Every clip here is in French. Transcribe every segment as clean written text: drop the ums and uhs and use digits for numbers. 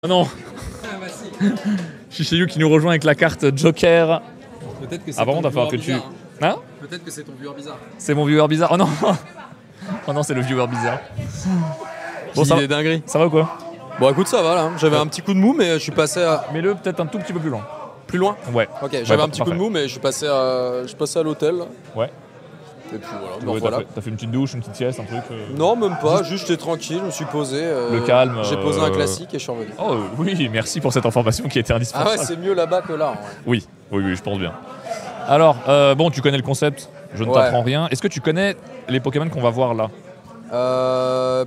Oh non. Shishayu qui nous rejoint avec la carte Joker. Peut-être que c'est Ah bon, ton il va falloir viewer que tu... bizarre, Hein. Peut-être que c'est ton viewer bizarre. C'est mon viewer bizarre. Oh non. Oh non, c'est le viewer bizarre. Bon, Bon, ça va, des dingueries. ça va ou quoi? Bon, écoute, ça va là. J'avais un petit coup de mou, mais je suis passé à... Mets-le peut-être un tout petit peu plus loin. plus loin. Ouais. Ok, j'avais un petit coup parfait. de mou, mais je suis passé à l'hôtel. Ouais. Et puis voilà. Ouais, Donc, voilà. T'as fait une petite douche, une petite sieste, un truc Non, même pas. Juste j'étais tranquille, je me suis posé. Le calme. J'ai posé un classique et je suis revenu. Oh oui, merci pour cette information qui était Ah indispensable. ouais, c'est mieux là-bas que là. Oui, je pense bien. Alors, bon, tu connais le concept, je ne Ouais. t'apprends rien. Est-ce que tu connais les Pokémon qu'on va voir là?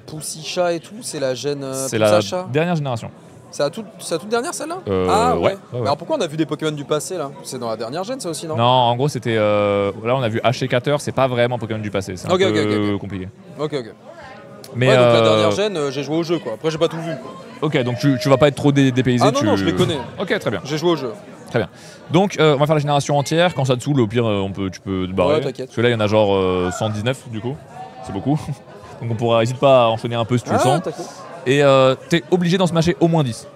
Poussicha et tout, c'est la gêne C'est la Poussicha. dernière génération. C'est la toute dernière celle-là Ah ouais. ouais. Mais alors pourquoi on a vu des Pokémon du passé là? C'est dans la dernière gêne ça aussi, non? Non, en gros, c'était. Là, on a vu Hachicater, c'est pas vraiment Pokémon du passé. C'est un peu compliqué. Ok. Mais Ouais, donc la dernière gêne, j'ai joué au jeu quoi. Après, j'ai pas tout vu quoi. ok, donc tu vas pas être trop dépaysé. Ah non, je les connais. Ok, très bien. J'ai joué au jeu. Très bien. Donc, on va faire la génération entière. Quand ça te saoule, au pire, tu peux te barrer. Ouais, t'inquiète. Parce que là, il y en a genre 119 du coup. C'est beaucoup. Donc, on pourra. N'hésite pas à enchaîner un peu si tu le sens. T'inquiète. Et t'es obligé d'en smasher au moins 10.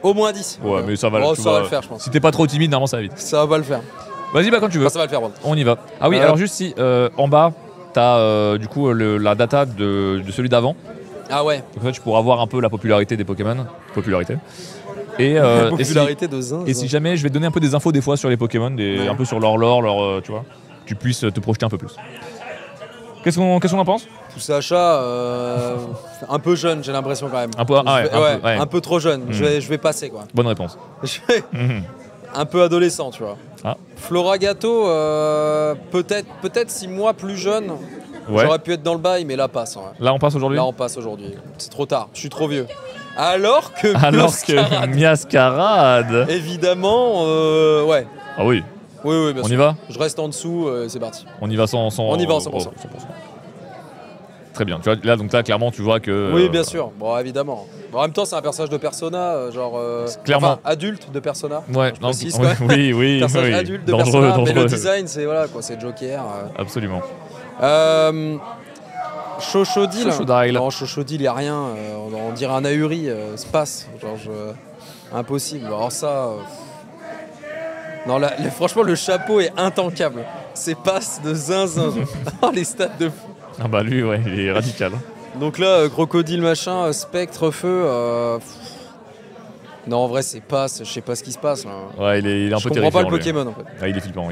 Au moins 10. Ouais, mais ça va, Oh, tu ça vois, va le faire, je pense. Si t'es pas trop timide, normalement ça va vite. Ça va pas le faire. Vas-y, bah quand tu veux. Enfin, ça va le faire, bon. On y va. Ah oui, alors juste si en bas, t'as du coup la data de celui d'avant. Ah ouais. Donc là, tu pourras voir un peu la popularité des Pokémon. Popularité. Et, Popularité de Zinz. et si jamais, je vais te donner un peu des infos des fois sur les Pokémon, Ouais. un peu sur leur lore, tu vois, que tu puisses te projeter un peu plus. Qu'est-ce qu'on en pense? Poussicha, un peu jeune, j'ai l'impression quand même. Un peu, ah ouais, un peu trop jeune. Mhm. Je vais passer quoi. Bonne réponse. Je vais- Mhm. un peu adolescent, tu vois. Ah. Floragato, peut-être 6 mois plus jeune, Ouais. j'aurais pu être dans le bail, mais là passe. Ouais. Là, on passe aujourd'hui. Là, on passe aujourd'hui. C'est trop tard, je suis trop vieux. Alors que Que Miascarade. évidemment, ouais. Ah oui. Oui, bien On sûr. y va? Je reste en dessous, c'est parti. On y va sans. On y va en 100%. Très bien. Tu vois, là, donc là, clairement, tu vois que. Oui, bien sûr. Bon, évidemment. Bon, en même temps, c'est un personnage de Persona, genre. Clairement. Enfin, adulte de Persona. Ouais, Je non, précise, quand même. oui. Personnage adulte de Dangereux, Persona. Mais le dangereux. design, c'est voilà, quoi, c'est Joker. Absolument. Chochodil. Chochodile. Non, Chochodil, il n'y a rien. On dirait un ahuri, space. Genre, impossible. Alors ça. Non, franchement, le chapeau est intankable. C'est passe de zinzin. Oh, les stats de fou. Ah bah lui, ouais, il est radical. Donc là, crocodile machin, spectre, feu. Non, en vrai, c'est passe. Je sais pas ce qui se passe là. Ouais, il est un Je peu comprends pas le terrifiant, lui. Pokémon en fait. Ah, il est flippant.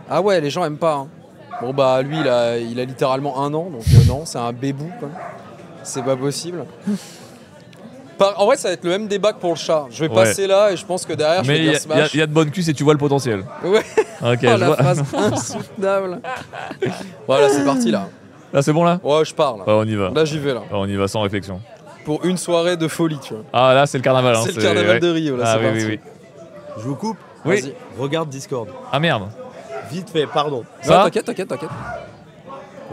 Ah ouais, les gens aiment pas. Hein. Bon bah lui, il a littéralement 1 an, donc non, c'est un bébou. Quoi. C'est pas possible. En vrai, ça va être le même débat que pour le chat. Je vais passer là et je pense que derrière, je vais Mais dire Smash. il y a de bonnes cuisses et tu vois le potentiel. Ouais. Ok, Oh, je la vois. phrase insoutenable. Voilà, c'est parti là. Là, c'est bon là? Ouais, je pars là. Ouais, on y va. Là, j'y vais là. On y va sans réflexion. Pour une soirée de folie, tu vois. Ah là, c'est le carnaval. Hein, C'est le carnaval de Rio, là, ah, c'est oui, parti. oui. Je vous coupe. Oui. Vas-y. Regarde Discord. Ah merde. Vite fait, pardon. Ça Non, t'inquiète.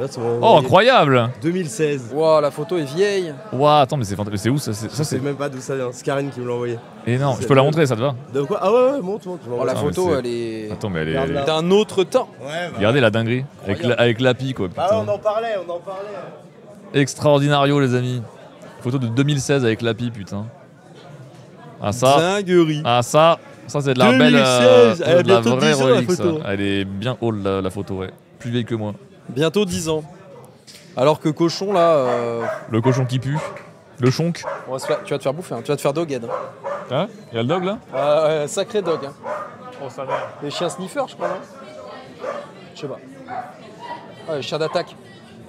Là, c'est mon- Oh, incroyable. 2016. Wow, la photo est vieille. Ouah, attends, mais c'est où ça? Je Ça, sais c'est même pas d'où ça vient. C'est Karen qui me l'a envoyé. énorme. Je peux la montrer, ça te va? De quoi? Ah ouais, monte. Je Oh, l'envoie. la Ah, mais photo, c'est- elle est Attends, mais elle Regarde là. est. d'un autre temps. Ouais, bah. Regardez la dinguerie. Avec l'API, quoi. Bah Putain. ouais, on en parlait. Extraordinario, les amis. Photo de 2016 avec l'API, putain. Ah, ça. Dinguerie. Ah, ça c'est de la 2016, belle. elle a de la bientôt vraie 10 ans, la relique, ça. photo. Elle est bien old, la photo, ouais. Plus vieille que moi. Bientôt 10 ans. Alors que cochon là, Le cochon qui pue. Le chonk. tu vas te faire bouffer, hein. Tu vas te faire doghead. Hein. Hein? Il y a le dog là? Sacré dog. Hein. Oh, ça va. Les chiens sniffers, je crois, non? Je sais pas. Ah, les chiens d'attaque.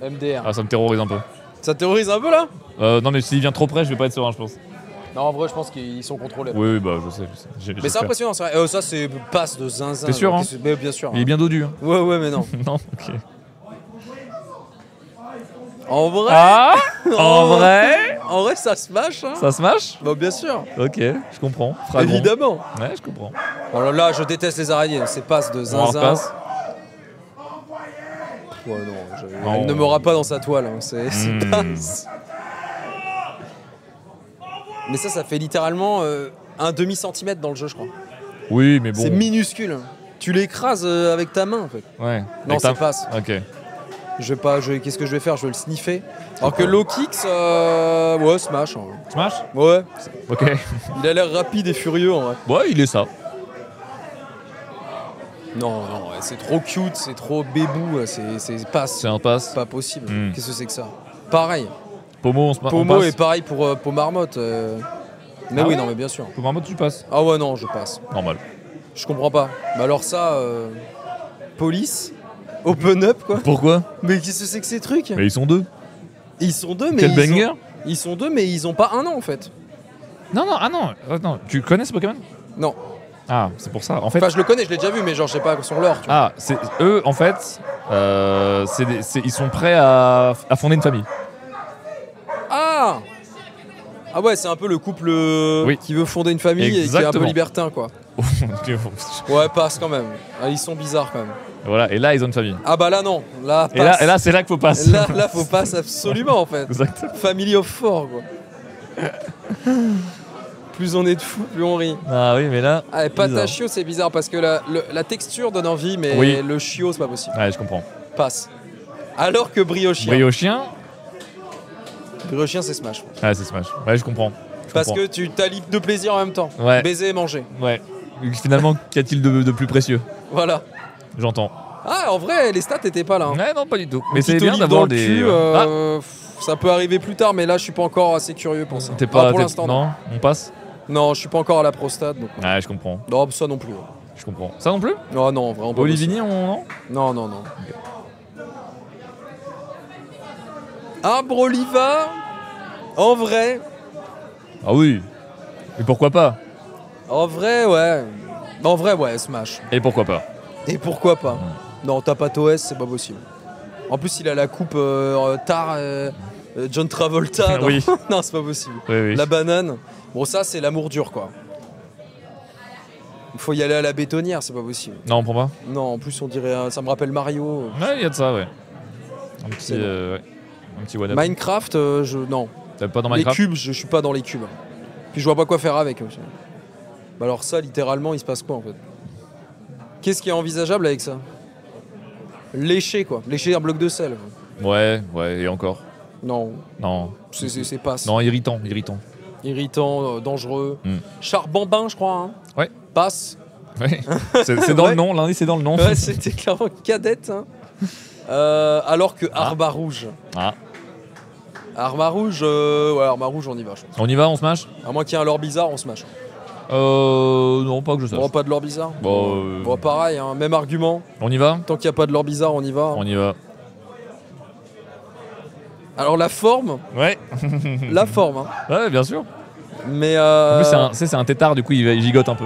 MDR. Ah, ça me terrorise un peu. Ça te terrorise un peu là? Non, mais s'il vient trop près, je vais pas être serein, je pense. Non, en vrai, je pense qu'ils sont contrôlés. Oui, bah, je sais. Mais c'est j'espère. impressionnant, c'est vrai. Ça, c'est passe de zinzin. T'es sûr, donc, hein? mais bien sûr. Il est bien dodu. Hein. Ouais, mais non. Non, ok. En vrai, Ah! En vrai? en vrai, ça smash. Hein. Ça smash? Bah, bien sûr. Ok, je comprends. Fragment. Évidemment. Ouais, je comprends. Alors là, je déteste les araignées. C'est passe de On zinzin. repasse. Ouais, non, Oh. elle ne m'aura pas dans sa toile. Hein. C'est Hmm. passe. Mais ça fait littéralement un demi-centimètre dans le jeu, je crois. Oui, mais bon. C'est minuscule. Tu l'écrases avec ta main, en fait. Ouais. Non, Avec ta- c'est passe. Ok. Je vais pas, qu'est-ce que je vais faire? Je vais le sniffer. Alors que low kicks, ouais, smash. En vrai. Smash? Ouais, Ok. il a l'air rapide et furieux en vrai. Ouais, il est ça. Non, ouais, c'est trop cute, c'est trop bébou, c'est passe. C'est un pass. Pas possible. Hmm. Qu'est-ce que c'est que ça? Pareil. Pomo, on Pomo passe. est pareil pour Marmotte. Mais Ah oui, ouais non, mais bien sûr. Pour Marmotte, tu passes. Ah ouais, non, je passe. Normal. Je comprends pas. Mais alors ça, police, open up quoi. Pourquoi? Mais qu'est-ce que c'est que ces trucs? Mais ils sont deux. Ils sont deux, mais Quel banger? ils sont deux, mais ils ont pas un an en fait. Non, non, ah non. Non. Tu connais ce Pokémon? Non. Ah, c'est pour ça. En fait, Enfin, je le connais, je l'ai déjà vu, mais genre, je sais pas son lore. Tu vois. ah, c'est eux, en fait, ils sont prêts à fonder une famille. Ah Ah ouais, c'est un peu le couple Oui. qui veut fonder une famille et qui est un peu Exactement. libertin quoi. Ouais, passe quand même. Ah, ils sont bizarres quand même. Voilà, et là, ils ont une famille. Ah bah là non, là Et là, passe. c'est là qu'il faut passer. Là, faut passer absolument en fait. Exactement. Family of four quoi. Plus on est de fous, plus on rit. Ah oui, mais là. Ah, et pâte à bizarre. chiot, c'est bizarre parce que la texture donne envie, mais Oui. le chiot, c'est pas possible. Ouais, je comprends. Passe. Alors que briochien. Briochien. Briochien, c'est smash. Ouais, c'est Smash. Ouais, je comprends. Parce que tu t'allies deux plaisirs en même temps. Ouais. Baiser et manger. Ouais. Finalement, qu'y a-t-il de plus précieux? Voilà. J'entends. Ah, en vrai, les stats étaient pas là. Hein. Ouais, non, pas du tout. Mais Petite c'est bien olive d'avoir dans le des. cul, Ah, ça peut arriver plus tard, mais là, je suis pas encore assez curieux pour ça. t'es pas. Pour l'instant, non. Non, on passe. Non, je suis pas encore à la prostate. Donc... Ouais, je comprends. Non, ça non plus. Je comprends. Ça non plus? Non, non, vraiment pas. Olivini, non? possible. Non, non, non. Arbre Oliva, en vrai. Ah oui. Et pourquoi pas? En vrai, ouais. En vrai, ouais, Smash. Et pourquoi pas? Et pourquoi pas? Non, t'as pas TOS, c'est pas possible. En plus, il a la coupe John Travolta. Non, Oui. non, c'est pas possible. Oui, oui. La banane. Bon, ça, c'est l'amour dur, quoi. Il faut y aller à la bétonnière, c'est pas possible. Non, on prend pas? Non, en plus, on dirait. Ça me rappelle Mario. Ouais, il y a de ça, ouais. Un petit, C'est bon. ouais. Un petit one-up. Minecraft, non. T'es pas dans Les Minecraft? cubes, je suis pas dans les cubes. Puis je vois pas quoi faire avec. Aussi. Bah alors, ça, littéralement, il se passe quoi, en fait? Qu'est-ce qui est envisageable avec ça? Lécher, quoi. Lécher un bloc de sel. Ouais, ouais, et encore. Non, Non. c'est pas Non, irritant, irritant. irritant, dangereux. Mm. Charbambin, je crois. Hein. Ouais. Passe. Ouais. C'est dans Ouais. le nom, l'indice c'est dans le nom. Ouais, c'était clairement cadette. Hein. Alors que Arma Rouge. Ah. Arma Rouge, ouais, Arma Rouge, on y va, je pense. On y va, on smash? À moins qu'il y ait un lore bizarre, on se mâche. Non, pas que je sache. Bon, pas de lore bizarre. Bon, Bon, pareil, hein, même argument. On y va? Tant qu'il n'y a pas de lore bizarre, on y va. On y va. Alors la forme, Ouais. la forme. Hein. Ouais, bien sûr. Mais En plus, c'est un tétard, du coup, il gigote un peu.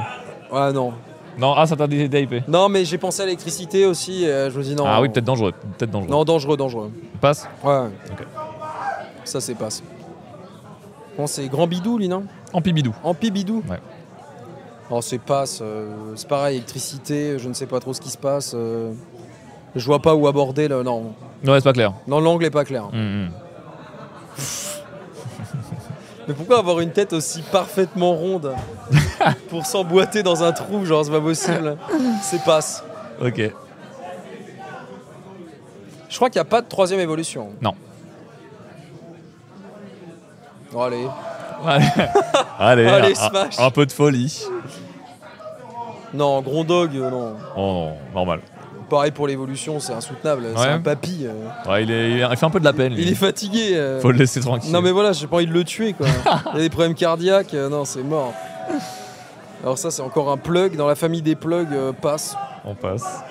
ouais, non. Non, ah, ça t'a DIP. Non, mais j'ai pensé à l'électricité aussi. Je me dis non. Ah oui, peut-être dangereux. Peut-être dangereux. Non, dangereux, dangereux. On passe? Ouais. Ok. Ça, c'est passe. Bon, c'est Grand Bidou, lui, non? Ampibidou. Ampibidou. Ouais. Oh, c'est passe. C'est pareil, électricité, je ne sais pas trop ce qui se passe. Je vois pas où aborder, là. Non. Ouais, c'est pas clair. Non, l'angle est pas clair. Hum. Mais pourquoi avoir une tête aussi parfaitement ronde pour s'emboîter dans un trou? Genre, c'est pas possible. C'est passe. Ok. Je crois qu'il n'y a pas de troisième évolution. Non. Bon, allez. Allez, allez, Allez, smash. un peu de folie. Non, Grondog, non. Oh non, normal. Pareil pour l'évolution, c'est insoutenable. C'est Ouais. un papy. Ouais, il fait un peu de la peine. Lui. Il est fatigué. Faut le laisser tranquille. Non mais voilà, j'ai pas envie de le tuer quoi. Il a des problèmes cardiaques, non c'est mort. Alors ça c'est encore un plug, dans la famille des plugs, passe. On passe.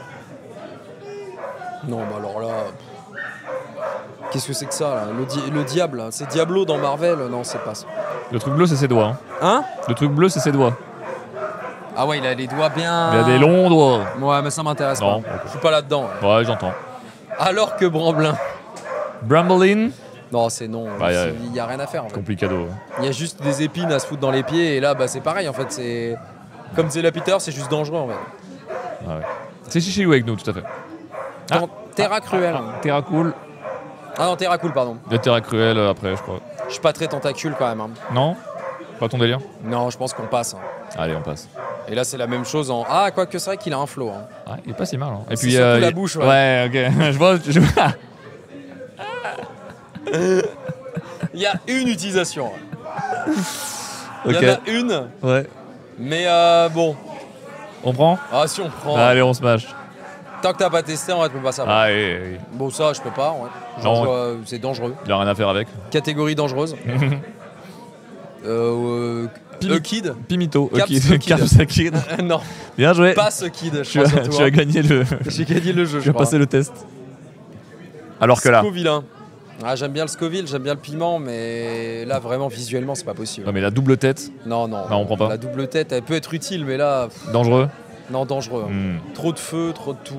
Non bah alors là... Qu'est-ce que c'est que ça là? Le diable, là. C'est Diablo dans Marvel, non c'est passe. Le truc bleu, c'est ses doigts. Hein. Hein? Le truc bleu, c'est ses doigts. Ah ouais il a les doigts bien... Il a des longs doigts. Ouais mais ça m'intéresse pas. Non, ok. Je suis pas là-dedans. Ouais, j'entends. Alors que Bramblin. Bramblin. Non c'est non, Bah, il y a rien à faire en fait. Complicado. Il y a juste des épines à se foutre dans les pieds et là bah c'est pareil en fait, c'est... Comme disait la Peter, c'est juste dangereux en fait. Ah ouais. C'est Chichi avec nous, tout à fait. Dans Terra Cruel. Terra Cool. Ah non, Terra Cool, pardon. De Terra Cruel après, je crois. Je suis pas très tentacule quand même. Hein. Non? Pas ton délire? Non, je pense qu'on passe. Hein. Allez, on passe. Et là, c'est la même chose en... Ah, quoique c'est vrai qu'il a un flow. Hein. Ouais, il est pas si mal. Hein. Et C'est puis surtout la bouche, ouais. Ouais, ok. je vois. Il y a une utilisation. Il Ok. y en a une, Ouais. mais bon. On prend. Ah, si on prend. Allez, on smash. Tant que t'as pas testé, en vrai, tu peux pas savoir. Allez, Bon, ça, je peux pas. Ouais. Non, C'est dangereux. il a rien à faire avec. Catégorie dangereuse. Kid. Pimito. Caps Ok. the Kid. Caps the Kid. Non, Bien joué. pas ce Kid, je Tu crois, as, surtout, tu hein. as gagné le. J'ai gagné le jeu, Tu je as crois. passé le test. Alors que là. Scoville, hein. Ah, j'aime bien le Scoville, j'aime bien le piment, mais là, vraiment, visuellement, c'est pas possible. Non mais la double tête, Non, non. Non, on prend pas. La double tête, elle peut être utile, mais là, dangereux. non, dangereux. Hmm. Trop de feu, trop de tout.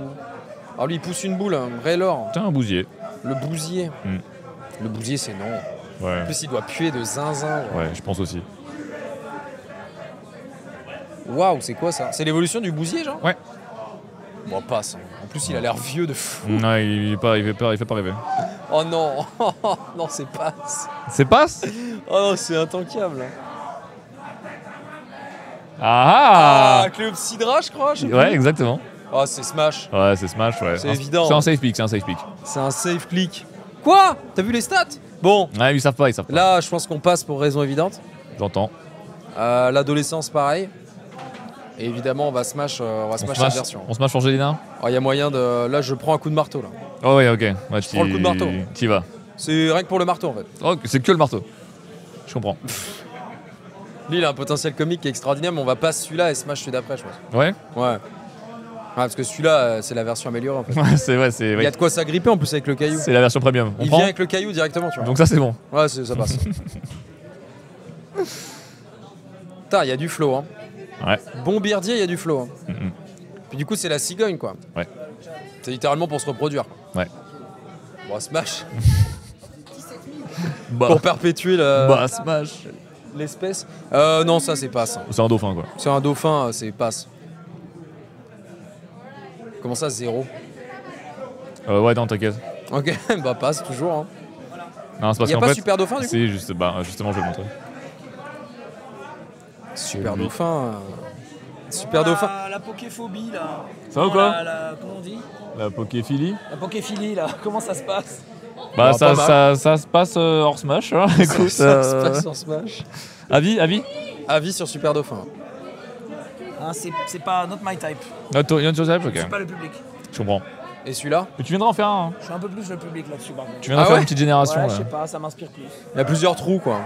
Alors lui, il pousse une boule, un vrai lore. Putain, un bousier. Le bousier. Hmm. Le bousier, c'est non. Ouais. En plus, il doit puer de zinzin. Ouais, je pense aussi. Waouh, c'est quoi ça? C'est l'évolution du bousier, genre? Ouais. Bon, passe. En plus, il a l'air vieux de fou. Ouais, il fait pas rêver. Oh non, non, c'est passe. C'est passe. Oh non, c'est intankable. Ah, Cléopsidra, je crois. Je sais Ouais, plus. exactement. Oh, c'est Smash. Ouais, c'est Smash, ouais. C'est évident. C'est un safe pick, c'est un safe pick. C'est un safe click. Quoi? T'as vu les stats? Bon, Ouais, ils savent pas, ils savent pas. là, je pense qu'on passe pour raison évidente. J'entends. L'adolescence, pareil. Et évidemment, on va smash, cette version. On smash Angelina. Il y a moyen de. Là, je prends un coup de marteau. Là. Oh ouais, ok. Ouais, prends le coup de marteau. T'y vas. C'est rien que pour le marteau, en fait. Oh, c'est que le marteau. Je comprends. Lui, il a un potentiel comique qui est extraordinaire, mais on va pas celui-là et smash celui d'après, je pense. Ouais. Ouais. Parce que celui-là, c'est la version améliorée, en fait. Ouais, c'est vrai, c'est. Il y Oui. a de quoi s'agripper en plus avec le caillou. C'est la version premium. On Il prend. vient avec le caillou directement, tu vois. Donc ça c'est bon. Ouais, ça passe. Putain, il y a du flow, hein. Ouais. Bon birdier, il y a du flow. Hein. Mhm. Puis du coup, c'est la cigogne, quoi. Ouais. C'est littéralement pour se reproduire. Ouais. Bon, smash. Bah, Pour perpétuer Smash. l'espèce. Non, ça, c'est passe. C'est un dauphin quoi. C'est un dauphin, c'est passe. Comment ça, 0? Ouais, non, t'inquiète. Ok, bah passe, toujours. Hein. Non, c'est parce Il n'y a qu'en pas fait. super dauphin, du coup? Si, juste, justement, je vais le montrer. Super lui. dauphin. Super dauphin. La poképhobie là. Ça va ou Non, quoi comment on dit? La poképhilie. La poképhilie là, comment ça se passe? Bah, Bah, pas ça se passe hors Smash. Hein. Écoute, Ça se passe sur Smash. avis. Avis sur super dauphin. Hein, c'est pas not my type. Not your type, Je ok. suis pas le public. Je comprends. Et celui-là? Mais tu viendras en faire un. Hein. Je suis un peu plus le public là-dessus par contre. Tu viendras Ah faire ouais une petite génération Ouais, là. je sais pas, ça m'inspire plus. Il y a plusieurs trous, quoi.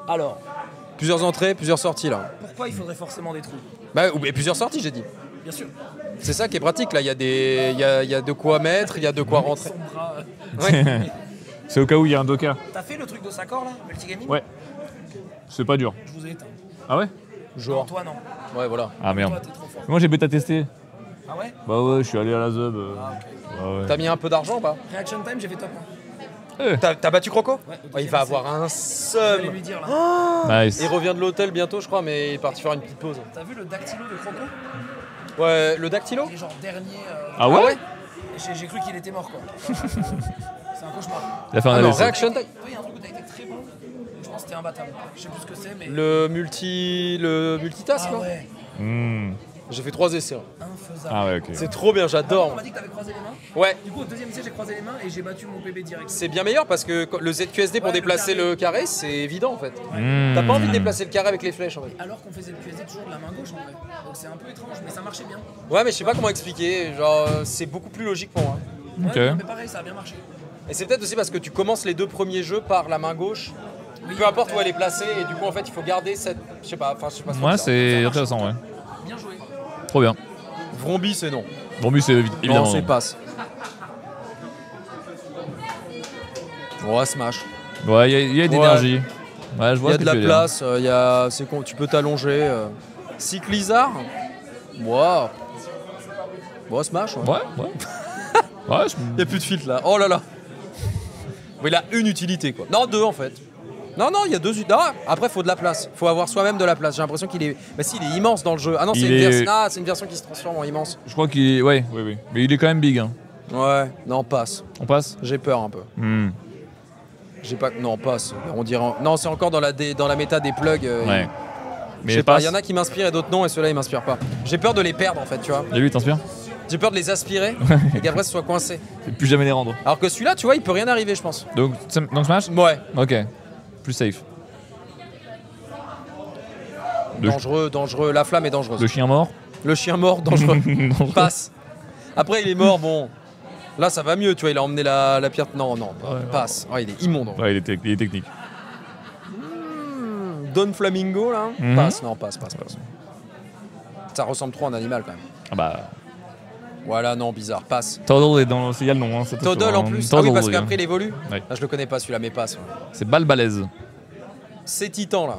Alors, Plusieurs entrées, plusieurs sorties, là. pourquoi il faudrait forcément des trous? Bah, et plusieurs sorties, j'ai dit. Bien sûr. C'est ça qui est pratique, là. Il y a il y a de quoi mettre, il y a de quoi rentrer. Son bras. Ouais. C'est au cas où il y a un docker. T'as fait le truc de Sakor là, multigaming? Ouais. C'est pas dur. Je vous ai éteint. Ah ouais Non, Genre. toi non. Ouais, voilà. Ah merde. Toi t'es trop fort. Moi j'ai bêta testé. Ah ouais? Bah ouais, je suis allé à la Zub. Ah ok. Ouais. T'as mis un peu d'argent ou pas? Reaction time, j'ai fait top 1. T'as battu Croco? Ouais, Oh, il va avoir un J'allais seum. lui dire là. Nice. Il revient de l'hôtel bientôt, je crois, mais il est parti faire une petite pause. T'as vu le dactylo de Croco? Ouais, le dactylo? Il est genre dernier. Ah ouais, J'ai cru qu'il était mort quoi. C'est un cauchemar. Il a fait un Ah non, AVC. Reaction Time. Toi, il y a un truc où t'as été très bon. Je pense que c'était imbattable. Je sais plus ce que c'est, mais. Le multitask, Ah là. ouais, Hmm. J'ai fait 3 essais. Hein. infaisable. Ah ouais, ok. C'est trop bien, On j'adore. m'a dit que t'avais croisé les mains. Ouais, Du coup, au deuxième essai, j'ai croisé les mains et j'ai battu mon PB direct. c'est bien meilleur parce que le ZQSD pour Ouais, le déplacer carré. le carré, c'est évident en fait. Hmm. T'as pas envie de déplacer le carré avec les flèches en fait. Alors qu'on faisait le QSD toujours de la main gauche en vrai. Donc c'est un peu étrange, mais ça marchait bien. Ouais, mais je sais pas comment expliquer. Genre, c'est beaucoup plus logique pour moi. Ok. Ouais, non, mais pareil, ça a bien marché. Et c'est peut-être aussi parce que tu commences les 2 premiers jeux par la main gauche. Oui, Peu importe où elle est placée, et du coup en fait il faut garder cette. Je sais pas, enfin je sais pas ce que Ouais, dire. c'est intéressant, ouais. Bien joué. Trop bien. Vrombi c'est non. Bon, but c'est évidemment. Non, c'est passe. Ouais, Smash. Ouais, il y a d'énergie. Ouais, je Il vois y ce a que de la tu veux dire. place, tu peux t'allonger. Cyclizar. Wow. Bon, Smash, ouais. Ouais, ouais. Ouais, Il y a plus de filtre là. Oh là là. Bon, il a une utilité quoi. Non, 2 en fait. Non, il y a 2 utilités. Après, faut de la place. Faut avoir soi-même de la place. J'ai l'impression qu'il est. Bah si, il est immense dans le jeu. Ah non, c'est Il une, est- c'est une version qui se transforme en immense. je crois qu'il est. Ouais, oui, oui. Mais il est quand même big. Hein. Ouais, non, passe. On passe. J'ai peur un peu. Hmm. J'ai pas. Non, passe. On dirait. Non, c'est encore dans la méta des plugs. Ouais. Je sais pas, il y en a qui m'inspirent et d'autres non, et ceux-là ils m'inspirent pas. J'ai peur de les perdre en fait, tu vois. Et lui, t'inspires J'ai peur de les aspirer et qu'après ce soit coincé. Et plus jamais les rendre. Alors que celui-là, tu vois, il peut rien arriver, je pense. Donc Smash. Ouais. Ok. Plus safe. Dangereux. La flamme est dangereuse. Le chien mort. Le chien mort, dangereux. Dangereux. Passe. Après, il est mort, bon. Là, ça va mieux, tu vois, il a emmené la pierre. Non, Ouais, passe. Oh, il est immonde. Ouais, il est technique. Don Flamingo, là. Mhm. Passe. Non, passe. Ça ressemble trop à un animal, quand même. Ah bah. Voilà, non, bizarre. Passe. Toddle est dans. Il y a le nom. Hein, c'est Toddle en plus. Ah Toddle, oui, parce qu'après, il évolue. Ouais. Ah, je le connais pas, celui-là, mais passe. Ouais. C'est balle balèze. Ces titans, là.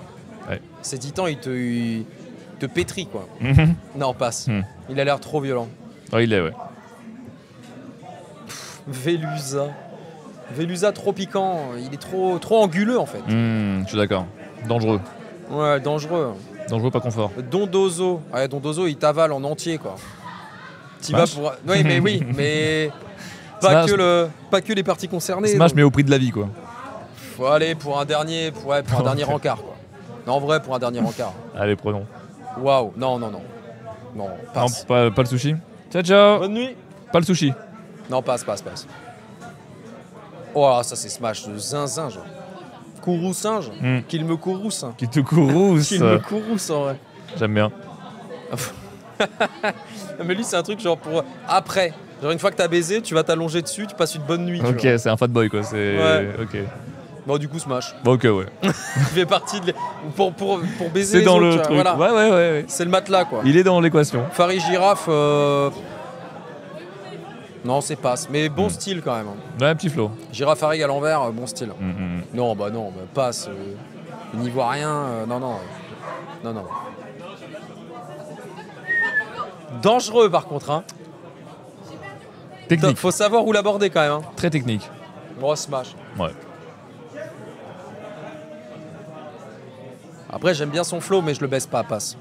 Ouais. Ces titans, ils te pétrient, quoi. Mhm. Non, passe. Mhm. Il a l'air trop violent. Ouais, il est, ouais. Velusa trop piquant, il est trop anguleux en fait. Je suis d'accord. Dangereux. Ouais, dangereux. Dangereux, pas confort. Dondozo. Ouais, Dondozo, il t'avale en entier quoi. T'y vas Smash. pour. Oui, mais Smash. pas que les parties concernées. Smash, donc. mais au prix de la vie, quoi. Faut aller pour un dernier, pour un dernier rencard quoi. Non, en vrai, pour un dernier rencard. Allez, prenons. Waouh, non, passe. Non, pas le sushi. Ciao. Bonne nuit. Pas le sushi. Non, passe. Oh, ça c'est Smash de zinzin genre. Kourou singe, qu'il me courrousse. Qui te courrouce. Qu'il me courrousse en vrai. J'aime bien. Mais lui, c'est un truc genre pour après. Genre une fois que t'as baisé, tu vas t'allonger dessus, tu passes une bonne nuit. Ok, tu vois. c'est un fat boy, quoi. C'est. Ouais. Ok. Bon, du coup, Smash. Bon, ok, ouais. Il fait partie de. Pour baiser C'est les dans autres, le tu vois, truc. Voilà. Ouais. C'est le matelas quoi. Il est dans l'équation. Farid Girafe. Non, c'est passe. Mais bon style quand même. Hein. Ouais, petit flow. Girafe Farid à l'envers, bon style. Non, bah passe. Il n'y voit rien. Non. Dangereux par contre. Hein. Technique. Faut savoir où l'aborder quand même. Hein. Très technique. Bon, Smash. Ouais. Après, j'aime bien son flow, mais je le baisse pas, passe.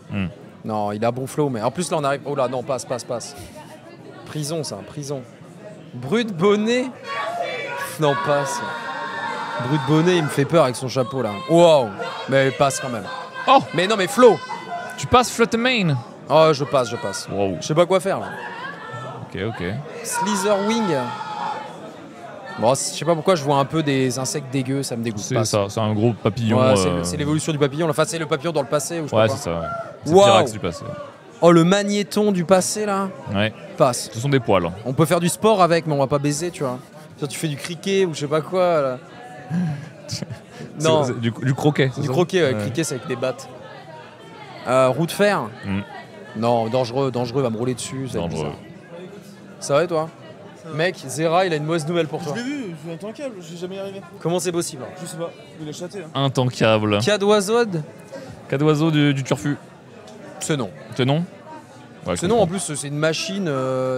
Non, il a bon flow, mais en plus, là, on arrive. Oh là, non, passe. Prison, ça, prison. Brut bonnet. Non, passe. Brut bonnet, il me fait peur avec son chapeau, là. Wow. Mais passe quand même. Oh, Mais non, mais flow. tu passes Fluttermane. Oh, je passe. Wow. Je sais pas quoi faire, là. Ok. Slitherwing. Bon, je sais pas pourquoi je vois un peu des insectes dégueux, ça me dégoûte. C'est Passe. ça, c'est un gros papillon. Ouais, c'est l'évolution du papillon. Enfin, c'est le papillon dans le passé. Ou je sais Ouais, pas c'est quoi. ça. Ouais. C'est Wow. Pyrax du passé. Oh, le magnéton du passé, là. Ouais. Passe. Ce sont des poils. On peut faire du sport avec, mais on va pas baiser, tu vois. Genre, tu fais du cricket ou je sais pas quoi, là. Non, C'est du croquet. c'est du ça croquet, Ouais. cricket, c'est avec des battes. Roue de fer. Non, dangereux, va me rouler dessus. Ça va être Dangereux. bizarre. Ça va, toi Mec, Zera, il a une mauvaise nouvelle pour toi. Je l'ai vu, je suis intankable, je suis jamais y arrivé. Comment c'est possible Je sais pas, il a châté. Hein. Intankable. Cadouazode. Cas d'oiseau du turfu. C'est non. C'est non Ouais, je C'est non, en comprends. plus, c'est une machine.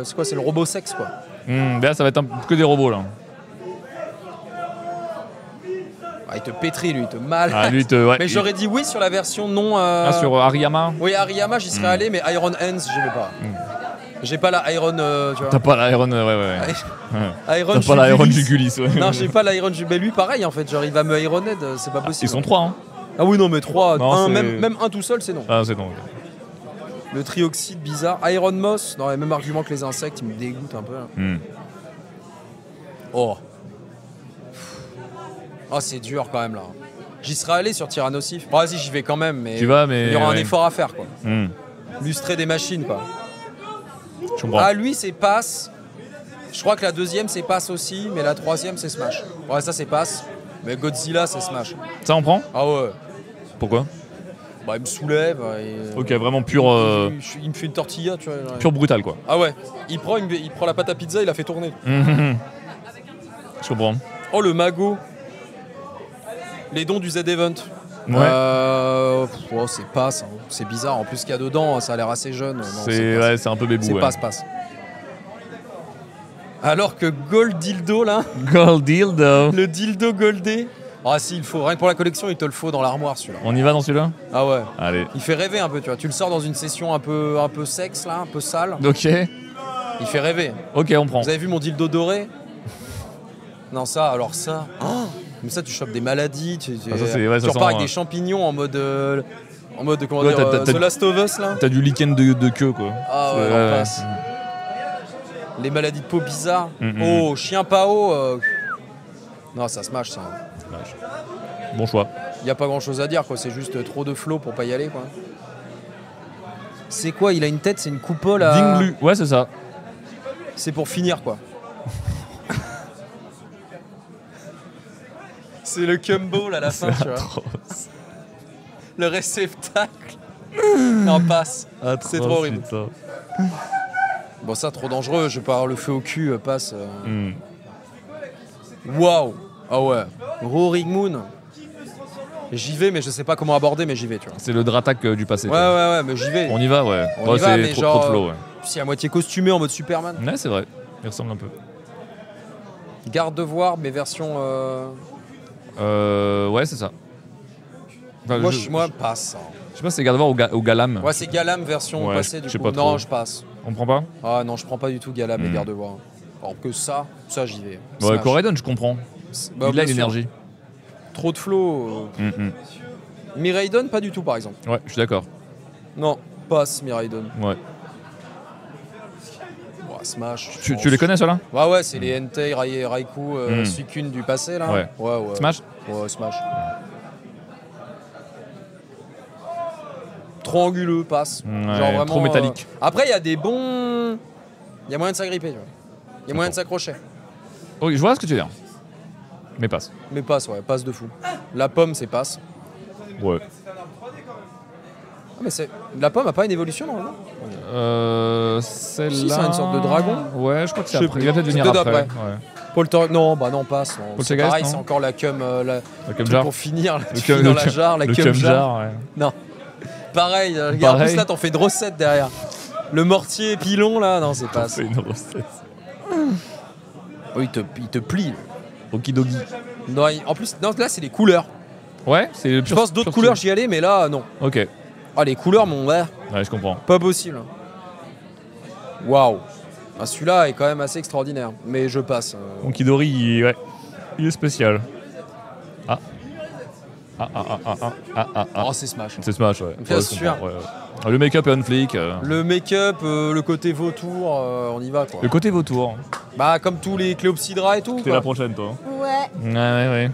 C'est quoi C'est le robot sexe, quoi. Là, ça va être que des robots, là. Ah, il te pétrit, lui, il te mal. Ah, lui, ouais. Mais j'aurais dit oui sur la version non. Ah, sur Ariyama. Oui, Ariyama, j'y serais allé, mais Iron Hands, j'y vais pas. J'ai pas la Iron. Tu vois. T'as pas l'Iron, ouais. Iron T'as pas l'Iron Jugulis. Jugulis, ouais. Non, j'ai pas l'Iron Jugulis. Mais lui, pareil, en fait. Genre, il va me Ironhead, c'est pas possible. Ils sont 3, hein. Ah oui, non, mais 3. Non, c'est- Même un tout seul, c'est non. Ah, c'est non. Le trioxyde bizarre. Iron Moss, non, même argument que les insectes, ils me dégoûtent un peu. Là. Oh. Oh, c'est dur quand même là. J'y serais allé sur Tyrannosif. Bon, vas-y, j'y vais quand même, mais Tu vas, mais. il y aura un ouais. effort à faire quoi. Hmm. Lustrer des machines quoi. Je comprends. Ah, lui, c'est passe. Je crois que la deuxième, c'est passe aussi, mais la troisième, c'est smash. Ouais, ça, c'est passe. Mais Godzilla, c'est smash. Ça, on prend Ah ouais. Pourquoi Bah, il me soulève. Et, Ok, vraiment pur, il me fait une tortilla, tu vois. Ouais. pur brutal, quoi. Ah ouais. Il prend la pâte à pizza, il la fait tourner. Je comprends. Oh, le magot. Les dons du Z-Event. Ouais. Oh, c'est passe. Hein. C'est bizarre. En plus, ce qu'il y a dedans, ça a l'air assez jeune. Non, C'est passe. ouais, c'est un peu bébou. C'est Ouais. passe. Alors que Gold Dildo, là, Gold dildo. le dildo goldé. Ah si, il faut. Rien que pour la collection, il te le faut dans l'armoire, celui-là. On y va dans celui-là Ah ouais. Allez. Il fait rêver un peu, tu vois. Tu le sors dans une session un peu sexe, là, un peu sale. Ok. Il fait rêver. Ok, on prend. Vous avez vu mon dildo doré? Non, ça, alors ça. Oh, mais ça, tu chopes des maladies. Tu Ah, ça, c'est- ouais, tu ça repars sent, avec des champignons en mode comment Ouais, dire, t'as- The Last of Us, là. T'as du lichen de queue, quoi. Ah ouais, C'est- on passe. Les maladies de peau bizarres. Mm-hmm. Oh, chien Pao. Non, ça smash ça. Bon choix. Il n'y a pas grand chose à dire, quoi. C'est juste trop de flow pour pas y aller, quoi. C'est quoi? Il a une tête, c'est une coupole à. Dinglu, ouais, c'est ça. C'est pour finir, quoi. C'est le cumball à la fin, tu vois. Le réceptacle. Non, passe. C'est trop horrible. Putain. Bon, ça, trop dangereux. Je vais pas avoir le feu au cul, passe. Waouh. Ah ouais. Roaring Moon. J'y vais, mais je sais pas comment aborder, mais j'y vais, tu vois. C'est le Dratak du passé. Ouais, mais j'y vais. On y va, ouais. On y va, mais c'est genre, trop de flow, ouais. Si à moitié costumé en mode Superman. Ouais, c'est vrai. Il ressemble un peu. Garde de voir, mais version. Ouais, c'est ça. Enfin, Moi, passe. Je sais pas si c'est garde de voir ou Galam. Ouais, c'est Galam version Ouais, passée, je du sais coup. pas Non, trop. je passe. On prend pas? Ah non, je prends pas du tout Galam et garde de voir. Alors que ça j'y vais. Ouais, Smash. Corridon, je comprends. Bah, Il a bien sûr. l'énergie. Trop de flow. Miraidon, pas du tout, par exemple. Ouais, je suis d'accord. Non, passe Miraidon. Ouais. Smash. Tu les connais, ceux-là? Ouais, c'est les Entei, Raikou, Suicune du passé, là. Ouais. Smash? Ouais, Smash. Trop anguleux, passe. Ouais, Genre vraiment, trop métallique. Après, il y a des bons. Il y a moyen de s'agripper, tu vois. Il y a moyen de s'accrocher. Ok, je vois ce que tu veux dire. Mais passe. Mais passe, ouais, passe de fou. La pomme, c'est passe. Ouais. Ah, mais la pomme a pas une évolution normalement? Celle-là. Si, c'est une sorte de dragon. Ouais, je crois que c'est Je sais après. plus. Il va peut-être venir Peut-être après. après. Ouais. Non, bah non, passe. Non. C'est Poltergeist, pareil, non c'est encore la cum. Le cum truc jar. pour finir, là, tu cum- finis dans le la cum- jarre, la le cum cum jar. jar, ouais. Non. Pareil, regarde, en Pareil. plus là, t'en fais une recette derrière. Le mortier pilon, là, non, c'est passe. C'est une recette. Oh, il te plie. Okidogi. Non, en plus, non, là, c'est les couleurs. Ouais, c'est le Je pense d'autres couleurs, j'y allais, mais là, non. Ok. Ah, les couleurs, mon ouais, Ouais, je comprends. pas possible. Waouh. Ah, celui-là est quand même assez extraordinaire, mais je passe. Onkidori, ouais. Il est spécial. Ah. Oh, c'est Smash. C'est Smash, ouais. Bien Ouais, je sûr. comprends, ouais. Le make-up est on flick. Le make-up, le côté vautour, on y va, quoi. Le côté vautour. Bah, comme tous les Cléopsidra et tout. T'es quoi. la prochaine, toi. Ouais. Ouais.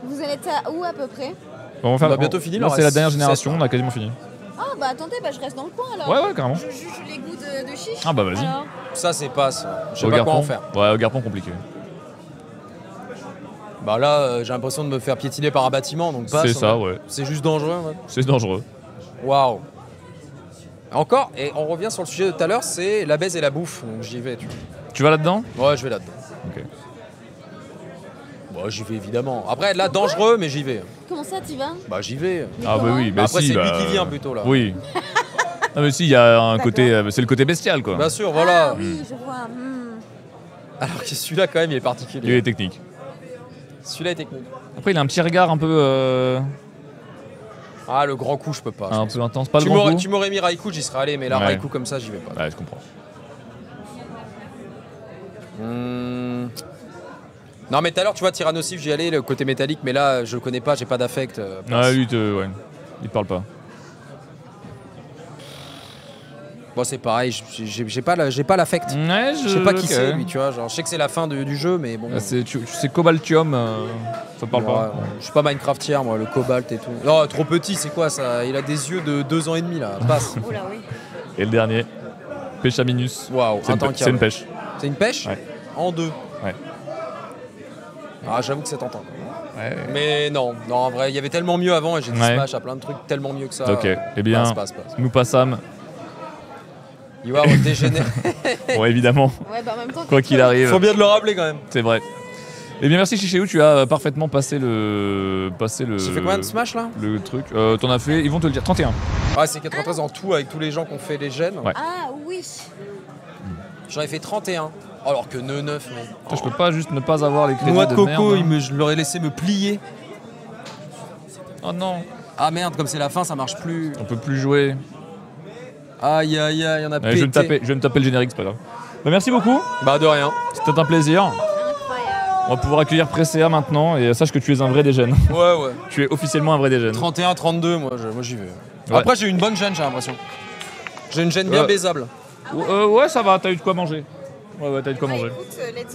Vous allez être à où à peu près? Bon, on va faire, On a bientôt fini, Là, il en c'est la reste dernière 7, génération, hein. on a quasiment fini. Ah bah attendez, bah je reste dans le coin alors. Ouais, carrément. Je juge les goûts de chiche. Ah bah vas-y. Alors, Ça, c'est passe. Je sais Au pas quoi Garpon. en faire. Ouais, au Garpon, compliqué. Bah là, j'ai l'impression de me faire piétiner par un bâtiment, donc passe. C'est ça, en fait. ouais. C'est juste dangereux, en fait. C'est dangereux. Waouh. Encore, et on revient sur le sujet de tout à l'heure, c'est la baise et la bouffe. Donc j'y vais, tu Tu vas là-dedans? vois. Ouais, je vais là-dedans. Ok. Bah, j'y vais évidemment. Après, là, dangereux, mais j'y vais. comment ça t'y vas? Bah, j'y vais. Ah bah oui, bah Après, si, c'est bah, lui qui vient plutôt, là. Oui. Ah mais si, il y a un côté... c'est le côté bestial, quoi. Bien sûr, voilà. Ah oui, je vois. Alors que celui-là, quand même, il est particulier. Il est technique. Celui-là est technique. Après, il a un petit regard un peu... Ah, le grand coup, je peux pas. je un pense. peu intense. Pas le Tu grand m'aurais, coup. tu m'aurais mis Raikou, j'y serais allé, mais là, Ouais. Raikou comme ça, j'y vais pas. Ouais, je comprends. Non, mais tout à l'heure, tu vois, Tyrannosif, j'y allais, le côté métallique, mais là, je le connais pas, j'ai pas d'affect. Ah, lui, ouais. Il te parle pas. Bon, c'est pareil, j'ai pas l'affect. Ouais, Je sais pas qui c'est, lui, tu vois. Genre, je sais que c'est la fin du jeu, mais bon. C'est Cobaltium, ça te parle Ouais, pas. je suis pas Minecraftier, moi, le cobalt et tout. Non, trop petit, c'est quoi ça? Il a des yeux de 2 ans et demi, là. Passe. Oh là oui. Et le dernier, Pêchaminus. Waouh, C'est intankable. une pêche. C'est une pêche? Ouais. En deux. Ouais. Ah, j'avoue que c'est tentant. Ouais. Mais non, en vrai, il y avait tellement mieux avant et j'ai dit Ouais. Smash à plein de trucs tellement mieux que ça. Ok, eh bien, Passe. nous passâmes. You are dégénéré. Bon, évidemment, Ouais, bah en même temps. quoi qu'il arrive, Faut bien de le rappeler quand même. c'est vrai. Eh bien, merci Chichéou, tu as parfaitement passé le. J'ai fait combien de Smash là? Le truc. T'en as fait, ils vont te le dire, 31. Ouais, c'est 93 en tout avec tous les gens qui ont fait les gènes. Ouais. Ah oui. J'en ai fait 31. Alors que 9, mec. Putain, je peux pas juste ne pas avoir les crédits Noix de coco, merde, hein. je l'aurais laissé me plier. Oh non, Ah merde, comme c'est la fin, ça marche plus. on peut plus jouer. Aïe, il y en a Ouais, pété. je vais me taper le générique, c'est pas grave. Bah, merci beaucoup, Bah de rien. c'était un plaisir. Incroyable. On va pouvoir accueillir Presea maintenant et sache que tu es un vrai dégène. Ouais. Tu es officiellement un vrai dégène. 31, 32, moi j'y vais. Ouais. Après, j'ai eu une bonne gène, j'ai l'impression. J'ai une gène bien baisable. Ouais, ça va, t'as eu de quoi manger. Ouais, t'as de quoi manger. Écoute, let's